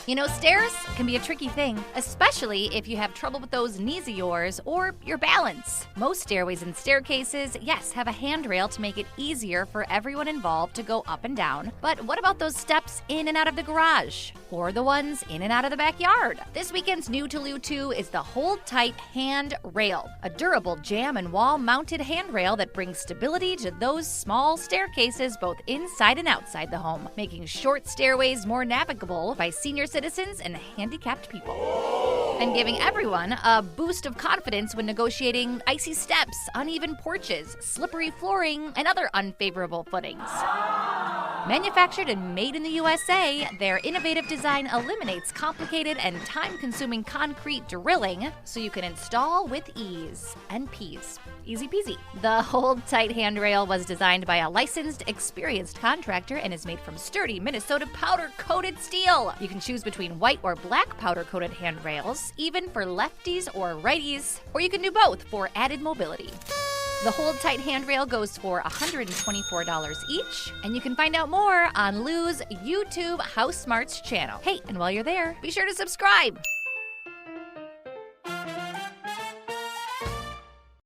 You know, stairs can be a tricky thing, especially if you have trouble with those knees of yours or your balance. Most stairways and staircases, yes, have a handrail to make it easier for everyone involved to go up and down. But what about those steps in and out of the garage? Or the ones in and out of the backyard? This weekend's new to Lou 2 is the Hold Tight Handrail, a durable jam and wall mounted handrail that brings stability to those small staircases both inside and outside the home, making short stairways more navigable by senior citizens and handicapped people, and giving everyone a boost of confidence when negotiating icy steps, uneven porches, slippery flooring, and other unfavorable footings. Manufactured and made in the USA, their innovative design eliminates complicated and time-consuming concrete drilling so you can install with ease and peas. Easy peasy. The Hold Tight Handrail was designed by a licensed, experienced contractor and is made from sturdy Minnesota powder-coated steel. You can choose between white or black powder-coated handrails, even for lefties or righties, or you can do both for added mobility. The Hold Tight Handrail goes for $124 each, and you can find out more on Lou's YouTube HouseSmarts channel. Hey, and while you're there, be sure to subscribe.